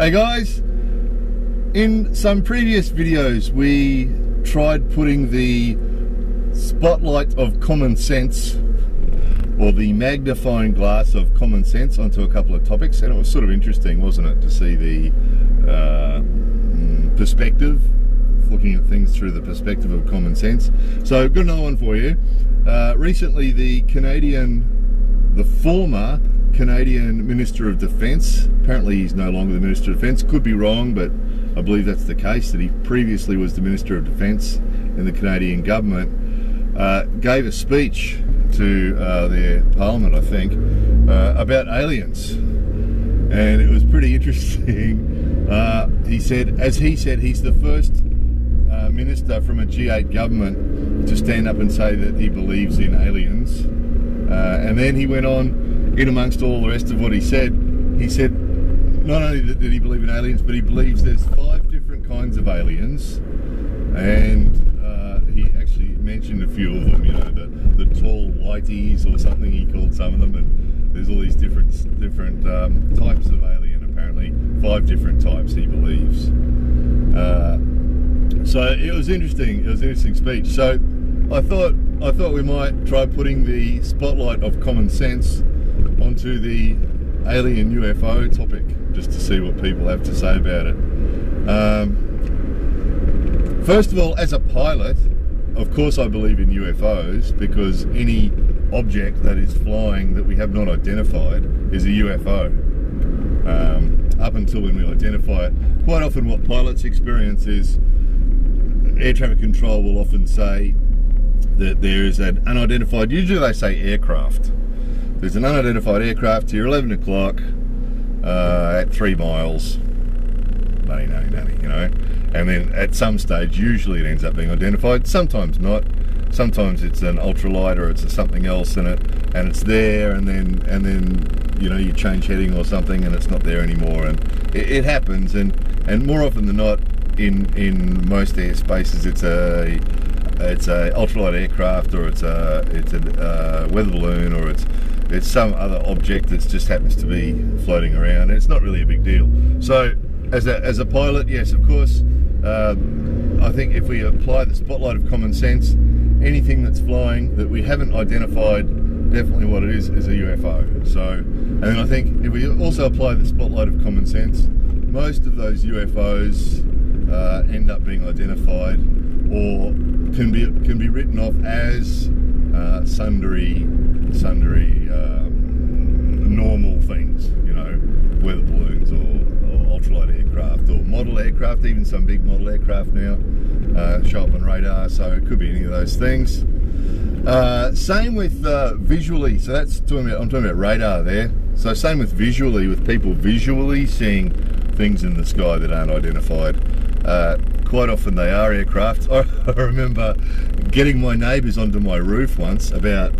Hey guys, in some previous videos we tried putting the spotlight of common sense, or the magnifying glass of common sense, onto a couple of topics, and it was sort of interesting, wasn't it, to see the perspective, looking at things through the perspective of common sense. So I've got another one for you. Recently the former Canadian Minister of Defence, apparently he's no longer the Minister of Defence, could be wrong, but I believe that's the case, that he previously was the Minister of Defence in the Canadian government, gave a speech to their parliament, I think, about aliens, and it was pretty interesting. He said, he's the first minister from a G8 government to stand up and say that he believes in aliens, and then he went on, in amongst all the rest of what he said not only did he believe in aliens, but he believes there's 5 different kinds of aliens, and he actually mentioned a few of them, you know, the tall whiteys or something he called some of them, and there's all these different types of alien, apparently 5 different types he believes. So it was interesting. It was an interesting speech. So I thought we might try putting the spotlight of common sense onto the alien UFO topic, just to see what people have to say about it. First of all, as a pilot, of course I believe in UFOs, because any object that is flying that we have not identified is a UFO. Up until when we identify it, quite often what pilots experience is air traffic control will often say that there is an unidentified, usually they say aircraft. There's an unidentified aircraft here, 11 o'clock, at 3 miles, you know, and then at some stage, usually it ends up being identified, sometimes not. Sometimes it's an ultralight or it's something else and it's there, and then you know, you change heading or something and it's not there anymore, and it happens, and more often than not, in most airspaces, it's a ultralight aircraft, or it's a weather balloon, or it's some other object that just happens to be floating around, and it's not really a big deal. So as a pilot, yes, of course, I think if we apply the spotlight of common sense, anything that's flying that we haven't identified, definitely what it is a UFO. So, and then I think if we also apply the spotlight of common sense, most of those UFOs end up being identified, or can be written off as sundry normal things, you know, weather balloons or ultralight aircraft or model aircraft. Even some big model aircraft now show up on radar, so it could be any of those things. Same with visually. So I'm talking about radar there. So same with visually, with people visually seeing things in the sky that aren't identified. Quite often they are aircraft. I remember getting my neighbours onto my roof once, about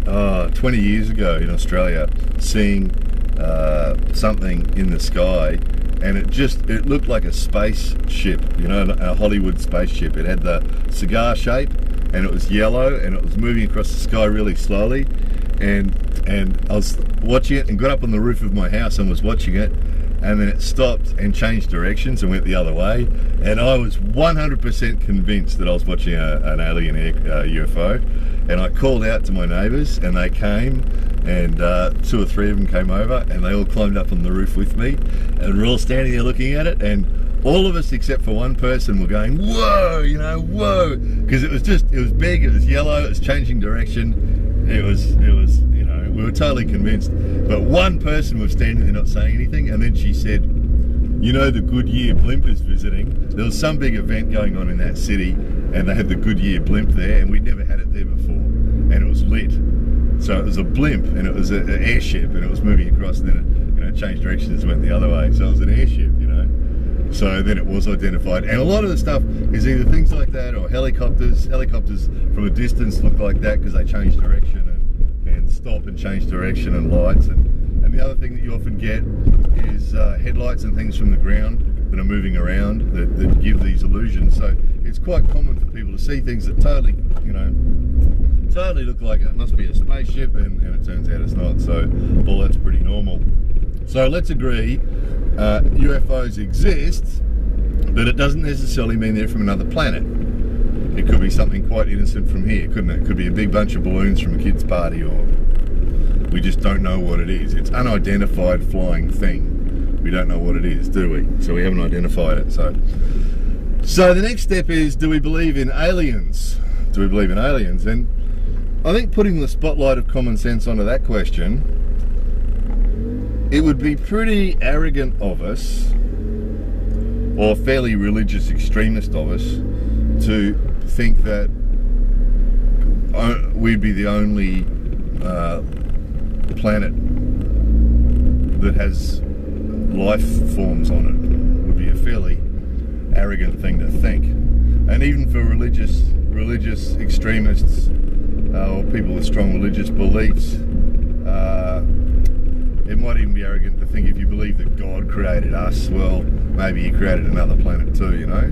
20 years ago in Australia, seeing something in the sky, and it looked like a spaceship, you know, a Hollywood spaceship. It had the cigar shape, and it was yellow, and it was moving across the sky really slowly, and I was watching it and got up on the roof of my house and was watching it, and then it stopped and changed directions and went the other way, and I was 100% convinced that I was watching an alien UFO, and I called out to my neighbours, and they came, and 2 or 3 of them came over, and they all climbed up on the roof with me, and we're all standing there looking at it, and all of us except for one person were going, whoa, you know, whoa, because it was big, it was yellow, it was changing direction, it was, you know, we were totally convinced. But one person was standing there not saying anything, and then she said, you know, the Goodyear blimp is visiting. There was some big event going on in that city, and they had the Goodyear blimp there, and we'd never had it there before, and it was lit. So it was a blimp, and it was an airship, and it was moving across, and then it, you know, changed directions and went the other way. So it was an airship, you know. So then it was identified, and a lot of the stuff is either things like that or helicopters. Helicopters from a distance look like that because they change direction and stop and change direction, and lights. And the other thing that you often get is headlights and things from the ground that are moving around that give these illusions. So it's quite common for people to see things that totally, you know, totally look like it must be a spaceship, and it turns out it's not. So all that's pretty normal. So let's agree UFOs exist, but it doesn't necessarily mean they're from another planet. It could be something quite innocent from here, couldn't it? It could be a big bunch of balloons from a kid's party, or we just don't know what it is. It's unidentified flying thing. We don't know what it is, do we? So we haven't identified it. So the next step is, do we believe in aliens? Do we believe in aliens? And I think putting the spotlight of common sense onto that question, it would be pretty arrogant of us, or fairly religious extremist of us, to think that we'd be the only planet that has life forms on it. Would be a fairly arrogant thing to think. And even for religious extremists, or people with strong religious beliefs, it might even be arrogant to think, if you believe that God created us, well, maybe he created another planet too, you know.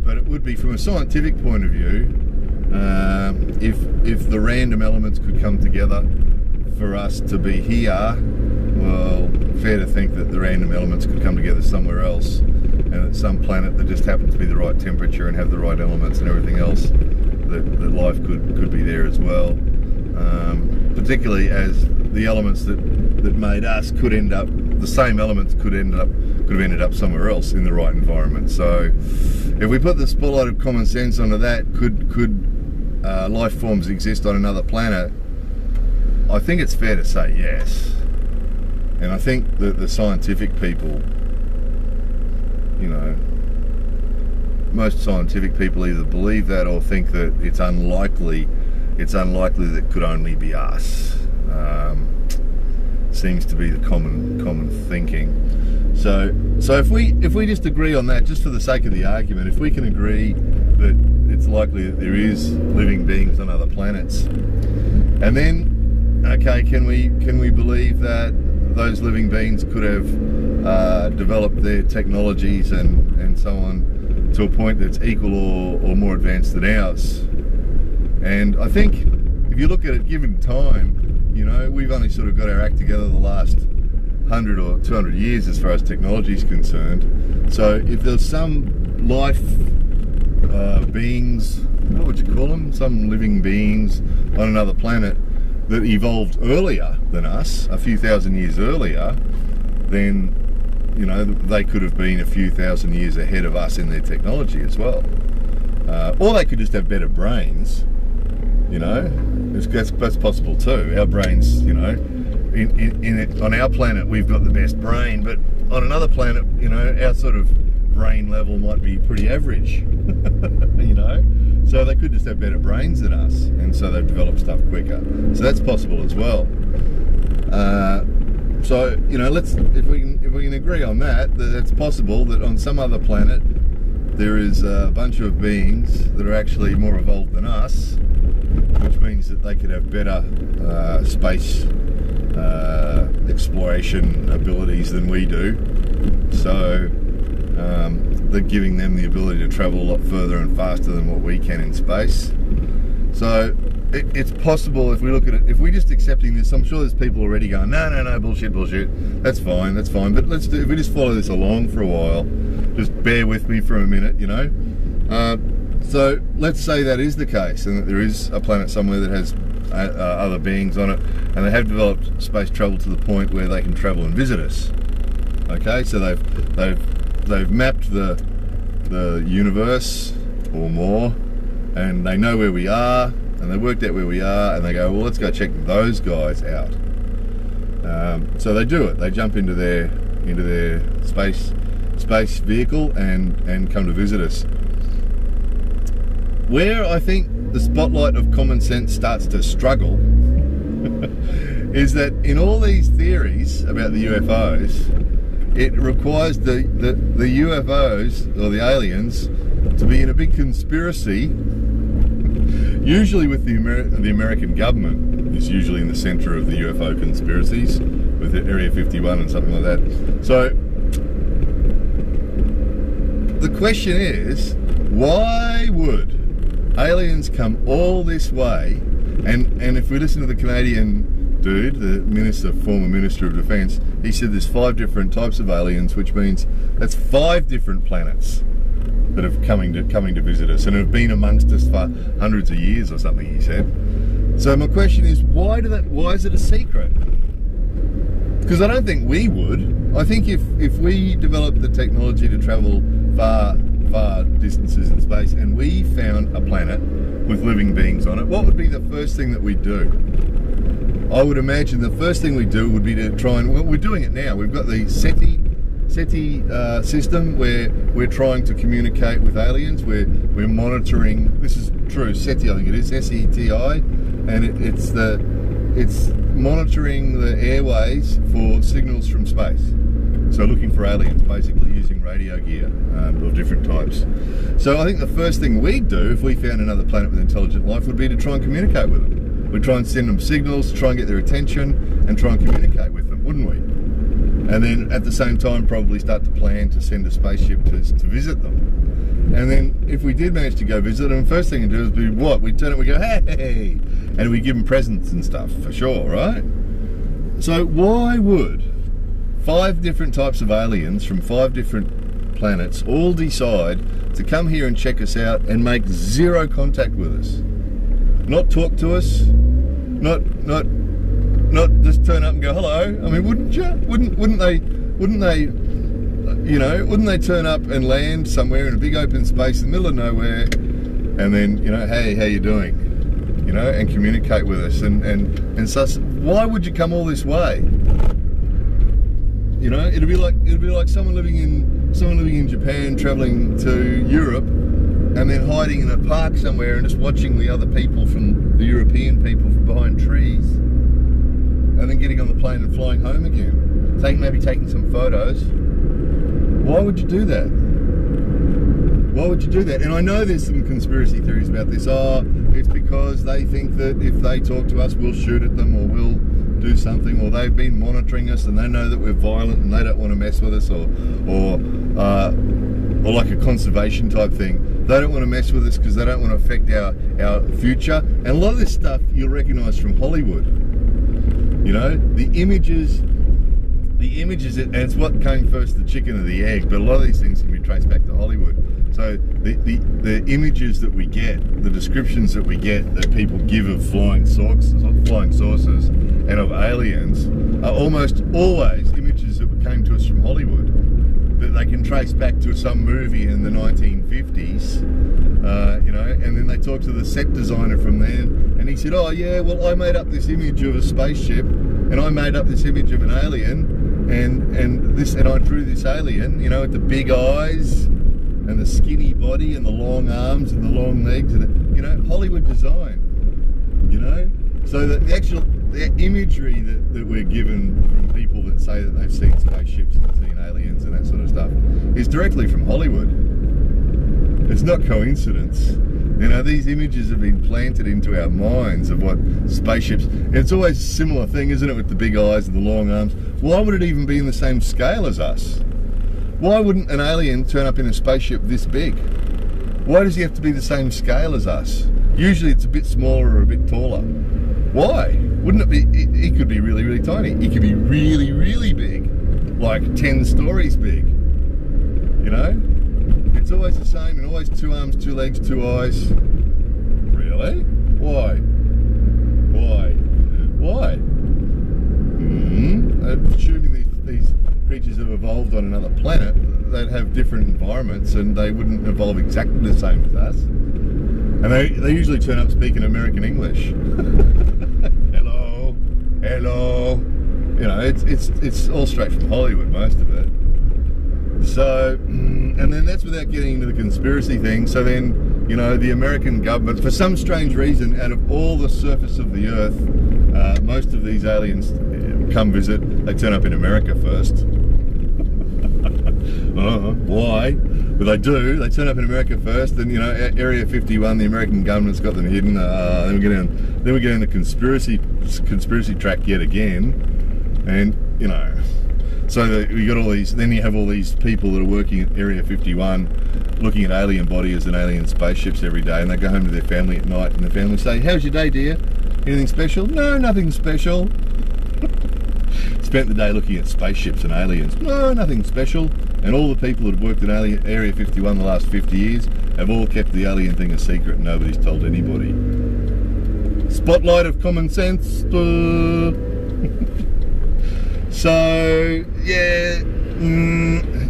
But it would be, from a scientific point of view, if the random elements could come together for us to be here, well, fair to think that the random elements could come together somewhere else, and at some planet that just happens to be the right temperature and have the right elements and everything else, that life could be there as well. Particularly as the elements that made us could end up, the same elements could have ended up somewhere else in the right environment. So if we put the spotlight of common sense onto that, could life forms exist on another planet? I think it's fair to say yes. And I think that the scientific people, you know, most scientific people either believe that or think that it's unlikely that it could only be us. Seems to be the common thinking. So if we just agree on that, just for the sake of the argument, if we can agree that it's likely that there is living beings on other planets, and then, okay, can we believe that those living beings could have developed their technologies and so on to a point that's equal or more advanced than ours? And I think if you look at it, given time, you know, we've only sort of got our act together the last 100 or 200 years as far as technology is concerned. So if there's some life beings, what would you call them? Some living beings on another planet that evolved earlier than us, a few thousand years earlier, then, you know, they could have been a few thousand years ahead of us in their technology as well. Or they could just have better brains, you know. That's possible too. Our brains, you know, on our planet we've got the best brain, but on another planet, you know, our sort of brain level might be pretty average, you know. So they could just have better brains than us, and so they've developed stuff quicker. So that's possible as well. So, you know, if we can agree on that it's possible that on some other planet there is a bunch of beings that are actually more evolved than us, which means that they could have better space exploration abilities than we do. So they're giving them the ability to travel a lot further and faster than what we can in space. So it's possible, if we look at it, if we're just accepting this, I'm sure there's people already going, no, bullshit, that's fine, but if we just follow this along for a while, just bear with me for a minute, you know. So let's say that is the case, and that there is a planet somewhere that has other beings on it, and they have developed space travel to the point where they can travel and visit us. Okay, so they've mapped the universe or more, and they know where we are, and they worked out where we are, and they go, well, let's go check those guys out. So they do it. They jump into their space vehicle and come to visit us. Where I think the spotlight of common sense starts to struggle is that in all these theories about the UFOs, it requires the UFOs, or the aliens, to be in a big conspiracy, usually with the American government is usually in the centre of the UFO conspiracies, with Area 51 and something like that. So the question is, why would aliens come all this way? And if we listen to the Canadian dude, the former Minister of Defence, he said there's 5 different types of aliens, which means that's 5 different planets that have coming to visit us and have been amongst us for hundreds of years or something, he said. So my question is, why is it a secret? Because I don't think we would. I think if we developed the technology to travel far distances in space and we found a planet with living beings on it, what would be the first thing that we'd do? I would imagine the first thing we'd do would be to try and, well, we're doing it now. We've got the SETI system where we're trying to communicate with aliens. We're monitoring, this is true, SETI I think it is, SETI, and it's monitoring the airways for signals from space. So looking for aliens, basically using radio gear of different types. So I think the first thing we'd do if we found another planet with intelligent life would be to try and communicate with them. We'd try and send them signals, try and get their attention, and try and communicate with them, wouldn't we? And then at the same time probably start to plan to send a spaceship to visit them. And then if we did manage to go visit them, first thing to do is be what? We'd turn it, we go, hey! And we give them presents and stuff, for sure, right? So why would 5 different types of aliens from 5 different planets all decide to come here and check us out and make 0 contact with us? Not talk to us, not just turn up and go hello. I mean, wouldn't you? Wouldn't they? You know, wouldn't they turn up and land somewhere in a big open space in the middle of nowhere, and then, you know, hey, how you doing? You know, and communicate with us and such. Why would you come all this way? You know, it'd be like someone living in Japan traveling to Europe and then hiding in a park somewhere and just watching the other people from the European people from behind trees, and then getting on the plane and flying home again. Maybe taking some photos. Why would you do that? Why would you do that? And I know there's some conspiracy theories about this. Oh, it's because they think that if they talk to us, we'll shoot at them or we'll do something, or they've been monitoring us and they know that we're violent and they don't want to mess with us, or like a conservation type thing. They don't want to mess with us because they don't want to affect our future. And a lot of this stuff you'll recognise from Hollywood. You know, the images, and it's what came first, the chicken or the egg, but a lot of these things can be traced back to Hollywood. So the images that we get, the descriptions that we get that people give of flying saucers and of aliens are almost always images that came to us from Hollywood, that they can trace back to some movie in the 1950s, you know, and then they talk to the set designer from there, and he said, oh yeah, well I made up this image of a spaceship, and I made up this image of an alien, and I drew this alien, you know, with the big eyes, and the skinny body, and the long arms, and the long legs, and you know, Hollywood design, you know? So that the imagery that we're given from people that say that they've seen spaceships and seen aliens and that sort of stuff is directly from Hollywood. It's not coincidence. You know, these images have been planted into our minds of what spaceships, and it's always a similar thing, isn't it, with the big eyes and the long arms. Why would it even be in the same scale as us? Why wouldn't an alien turn up in a spaceship this big? Why does he have to be the same scale as us? Usually it's a bit smaller or a bit taller. Why? Wouldn't it be, he could be really, really tiny. He could be really, really big. Like 10 stories big. You know? It's always the same, and always 2 arms, 2 legs, 2 eyes. Really? Why? Why? Why? Assuming these creatures have evolved on another planet, they'd have different environments and they wouldn't evolve exactly the same as us. And they usually turn up speaking American English. Hello, hello. You know, it's all straight from Hollywood, most of it. So, and then that's without getting into the conspiracy thing. So then, you know, the American government, for some strange reason, out of all the surface of the Earth, most of these aliens come visit, they turn up in America first. Why? But they do. They turn up in America first, and you know, Area 51, the American government's got them hidden. Then we get in the conspiracy track yet again, and you know, so we got all these. Then you have all these people that are working at Area 51, looking at alien bodies and alien spaceships every day, and they go home to their family at night, and the family say, "How's your day, dear? Anything special?" "No, nothing special." Spent the day looking at spaceships and aliens. "No, nothing special." And all the people that have worked in Area 51 the last 50 years have all kept the alien thing a secret, and nobody's told anybody. Spotlight of common sense. So yeah,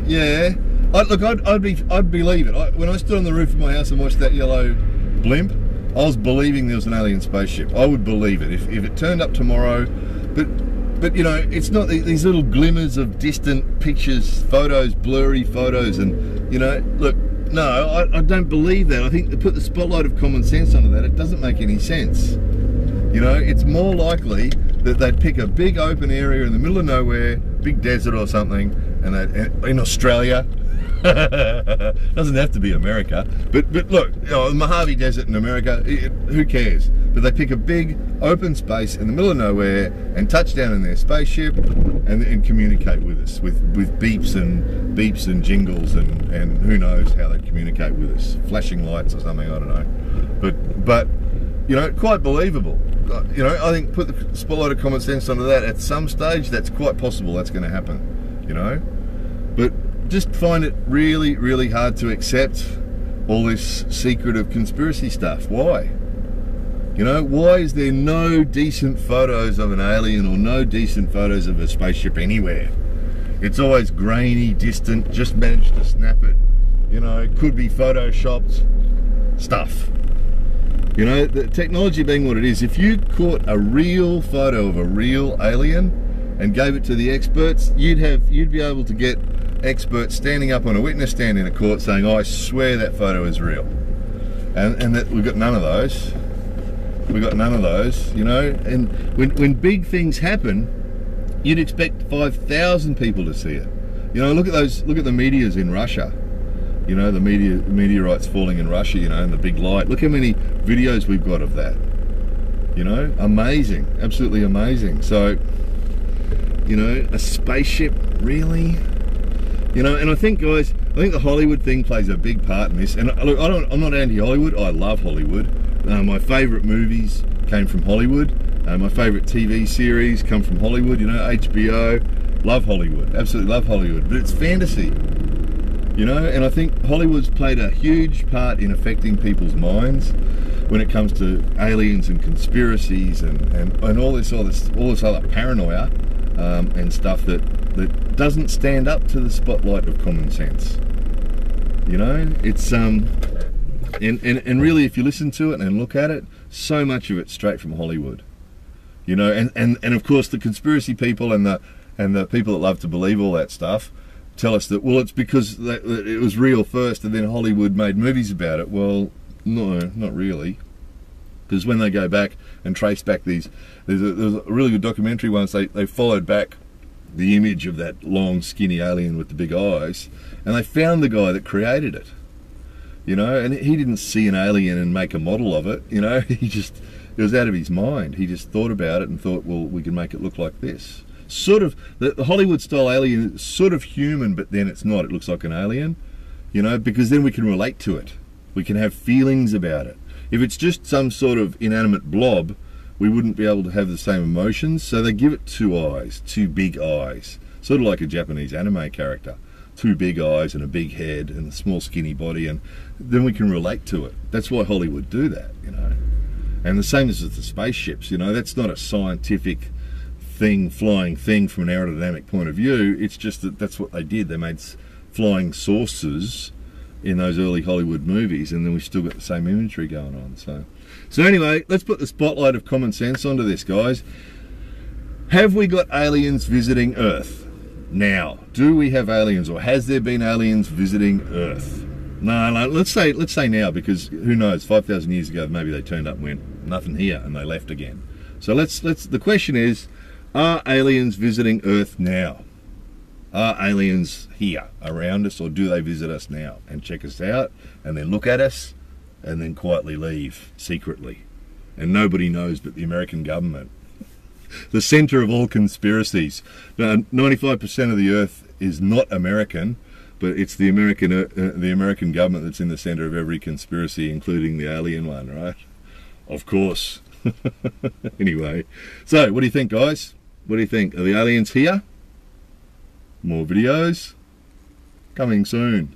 yeah. I'd believe it. When I stood on the roof of my house and watched that yellow blimp, I was believing there was an alien spaceship. I would believe it if it turned up tomorrow. But you know, it's not these little glimmers of distant pictures, photos, blurry photos, and you know, look, no, I don't believe that. I think to put the spotlight of common sense onto that, it doesn't make any sense. You know, it's more likely that they'd pick a big open area in the middle of nowhere, big desert or something, and in Australia. Doesn't have to be America, but look, you know, the Mojave Desert in America, who cares? But they pick a big open space in the middle of nowhere and touch down in their spaceship and communicate with us with beeps and jingles and who knows how they communicate with us, flashing lights or something, I don't know. But you know, quite believable. You know, I think put the spotlight of common sense onto that. At some stage, that's quite possible. That's going to happen. You know, but just find it really, really hard to accept all this secretive conspiracy stuff. Why? You know, why is there no decent photos of an alien or no decent photos of a spaceship anywhere? It's always grainy, distant, just managed to snap it. You know, it could be photoshopped stuff. You know, the technology being what it is, if you caught a real photo of a real alien and gave it to the experts, you'd be able to get experts standing up on a witness stand in a court saying, "Oh, I swear that photo is real." And that we've got none of those. We've got none of those, you know. And when big things happen, you'd expect 5,000 people to see it. You know, look at the meteors in Russia. You know, the meteorites falling in Russia, you know, and the big light. Look how many videos we've got of that. You know, amazing, absolutely amazing. So, you know, a spaceship, really? You know, and I think, guys, the Hollywood thing plays a big part in this. And look, I'm not anti-Hollywood. I love Hollywood. My favourite movies came from Hollywood. My favourite TV series come from Hollywood. You know, HBO. Love Hollywood. Absolutely love Hollywood. But it's fantasy. You know, and I think Hollywood's played a huge part in affecting people's minds when it comes to aliens and conspiracies and all this other paranoia and stuff that doesn't stand up to the spotlight of common sense. You know, it's and really, if you listen to it and look at it, so much of it's straight from Hollywood. You know, and of course the conspiracy people and the people that love to believe all that stuff tell us that, well, it's because it was real first and then Hollywood made movies about it. Well, no, not really. Because when they go back and trace back there's a really good documentary once, they followed back the image of that long, skinny alien with the big eyes, and they found the guy that created it. You know, and he didn't see an alien and make a model of it, you know, it was out of his mind. He just thought about it and thought, well, we can make it look like this. Sort of, the Hollywood-style alien is sort of human, but then it's not. It looks like an alien, you know, because then we can relate to it. We can have feelings about it. If it's just some sort of inanimate blob, we wouldn't be able to have the same emotions, so they give it two eyes, two big eyes, sort of like a Japanese anime character. Two big eyes and a big head and a small skinny body, and then we can relate to it. That's why Hollywood do that, you know. And the same as with the spaceships, you know, that's not a scientific flying thing from an aerodynamic point of view. It's just that that's what they did. They made flying saucers in those early Hollywood movies, and then we still got the same imagery going on. So anyway, let's put the spotlight of common sense onto this, guys. Have we got aliens visiting Earth now? Do we have aliens, or has there been aliens visiting Earth? No, let's say now, because who knows, 5,000 years ago maybe they turned up and went, nothing here, and they left again. So the question is, are aliens visiting Earth now? Are aliens here around us, or do they visit us now and check us out and then look at us and then quietly leave secretly? And nobody knows but the American government. The center of all conspiracies. 95% of the Earth is not American, but it's the American government that's in the center of every conspiracy, including the alien one, right? Of course. Anyway, so what do you think, guys? What do you think? Are the aliens here? More videos coming soon.